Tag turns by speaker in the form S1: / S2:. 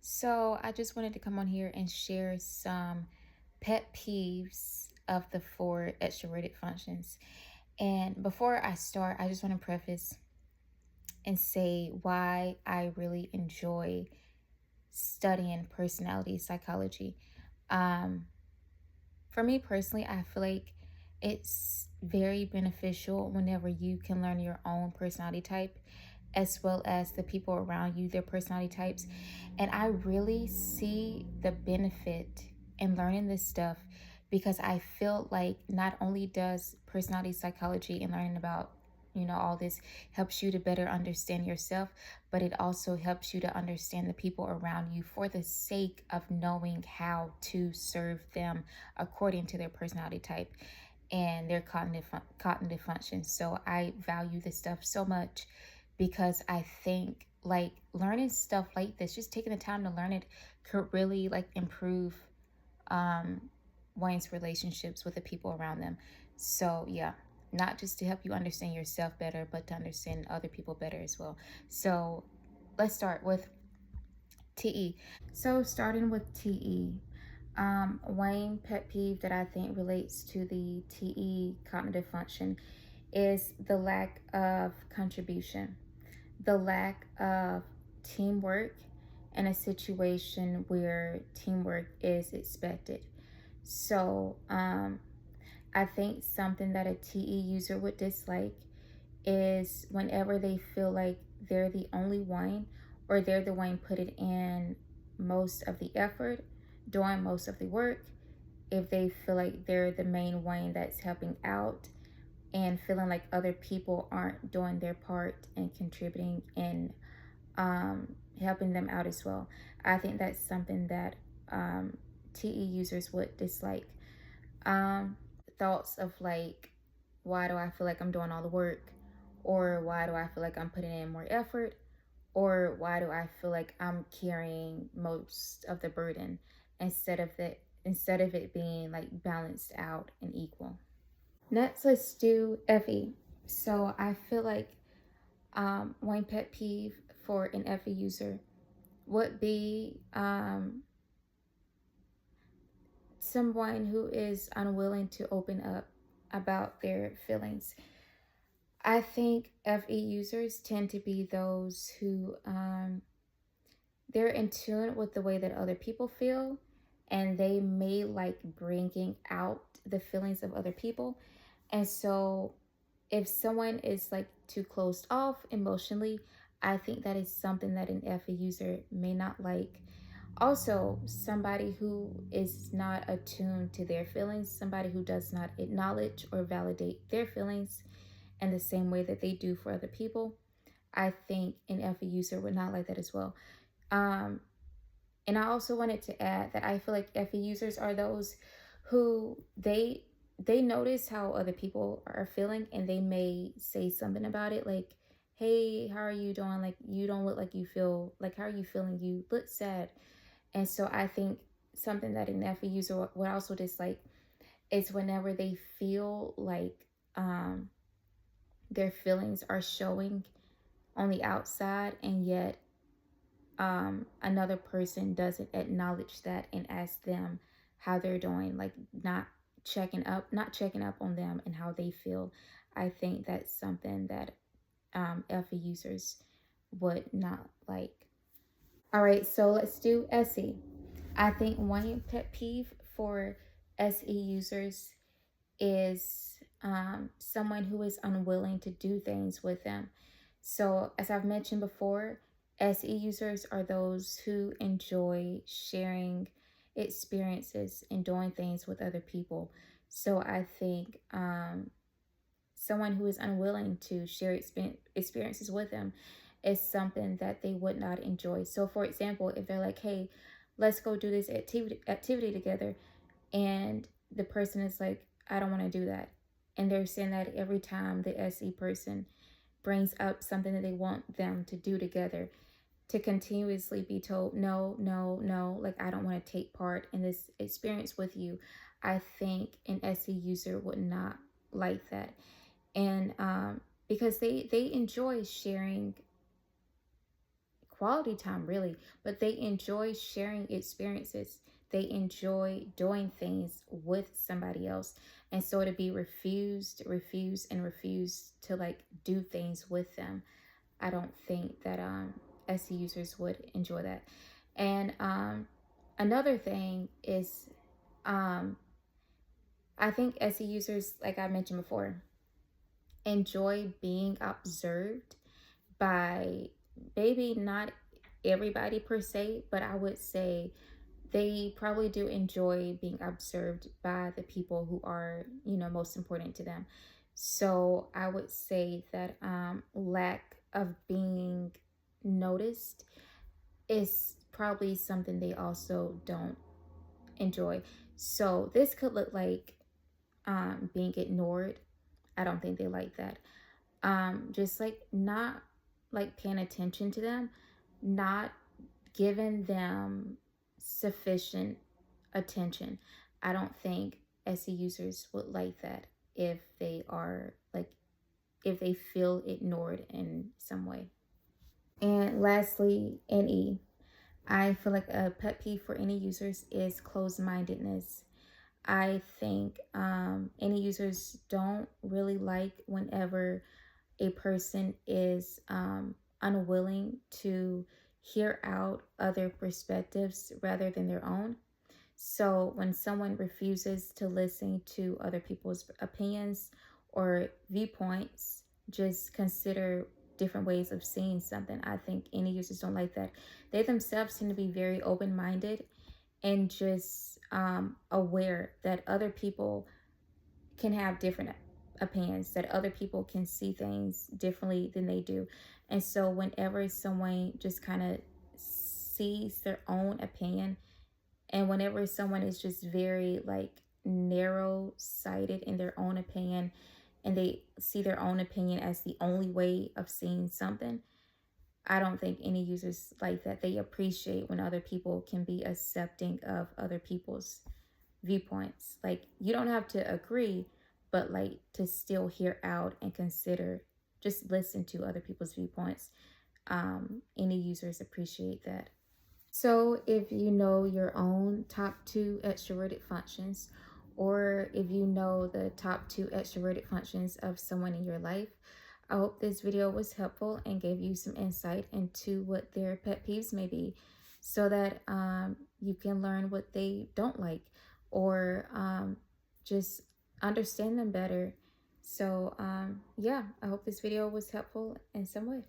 S1: So I just wanted to come on here and share some pet peeves of the four extroverted functions. And before I start, I just want to preface and say why I really enjoy studying personality psychology. Um, for me personally, I feel like it's very beneficial whenever you can learn your own personality type as well as the people around you, their personality types. And I really see the benefit in learning this stuff because I feel like not only does personality psychology and learning about all this helps you to better understand yourself, but it also helps you to understand the people around you for the sake of knowing how to serve them according to their personality type and their cognitive functions. So I value this stuff so much because I think like learning stuff like this, just taking the time to learn it could really like improve um one's relationships with the people around them. So yeah, not just to help you understand yourself better, but to understand other people better as well. So let's start with TE. So starting with TE, Wayne pet peeve that I think relates to the TE cognitive function is the lack of contribution, the lack of teamwork in a situation where teamwork is expected. So I think something that a TE user would dislike is whenever they feel like they're the only one or they're the one putting in most of the effort, doing most of the work, if they feel like they're the main one that's helping out and feeling like other people aren't doing their part and contributing and helping them out as well. I think that's something that TE users would dislike. Um, Thoughts of like, why do I feel like I'm doing all the work? Or why do I feel like I'm putting in more effort? Or why do I feel like I'm carrying most of the burden instead of it being like balanced out and equal? Next, let's do FE. So I feel like one pet peeve for an FE user would be someone who is unwilling to open up about their feelings. I think FE users tend to be those who they're in tune with the way that other people feel, and they may like bringing out the feelings of other people. And so if someone is like too closed off emotionally, I think that is something that an FA user may not like. Also, somebody who is not attuned to their feelings, somebody who does not acknowledge or validate their feelings in the same way that they do for other people, I think an FA user would not like that as well. Um, and I also wanted to add that I feel like FE users are those who they notice how other people are feeling and they may say something about it like, "Hey, how are you doing? Like you don't look like you feel like how are you feeling? You look sad." And so I think something that an FE user would also dislike is whenever they feel like their feelings are showing on the outside and yet another person doesn't acknowledge that and ask them how they're doing, like not checking up on them and how they feel. I think that's something that FE users would not like. All right, so let's do SE. I think one pet peeve for SE users is someone who is unwilling to do things with them. So, as I've mentioned before, SE users are those who enjoy sharing experiences and doing things with other people. So, I think someone who is unwilling to share experiences with them is something that they would not enjoy. So, for example, if they're like, hey, let's go do this activity together, and the person is like, I don't want to do that. And they're saying that every time the SE person brings up something that they want them to do together, to continuously be told, no, no, no, like I don't want to take part in this experience with you. I think an SE user would not like that. And because they enjoy sharing quality time really, but they enjoy sharing experiences. They enjoy doing things with somebody else. And so to be refused to like do things with them, I don't think that SE users would enjoy that. And another thing is, um, I think SE users, like I mentioned before, enjoy being observed by maybe not everybody per se, but I would say they probably do enjoy being observed by the people who are, most important to them. So I would say that lack of being noticed is probably something they also don't enjoy. So this could look like being ignored. I don't think they like that. Just like not like paying attention to them, not giving them sufficient attention. I don't think SE users would like that if they are like, if they feel ignored in some way. And lastly, NE. I feel like a pet peeve for any users is closed mindedness. I think any users don't really like whenever a person is unwilling to hear out other perspectives rather than their own. So when someone refuses to listen to other people's opinions or viewpoints, just consider different ways of seeing something. I think any users don't like that. They themselves seem to be very open minded and just aware that other people can have different opinions, that other people can see things differently than they do. And so whenever someone just kind of sees their own opinion, and whenever someone is just very like narrow sighted in their own opinion, and they see their own opinion as the only way of seeing something, I don't think any users like that. They appreciate when other people can be accepting of other people's viewpoints. Like, you don't have to agree, but like to still hear out and consider, just listen to other people's viewpoints. Any users appreciate that. So if you know your own top 2 extroverted functions, or if you know the top 2 extroverted functions of someone in your life, I hope this video was helpful and gave you some insight into what their pet peeves may be, so that you can learn what they don't like, or just understand them better. So yeah, I hope this video was helpful in some way.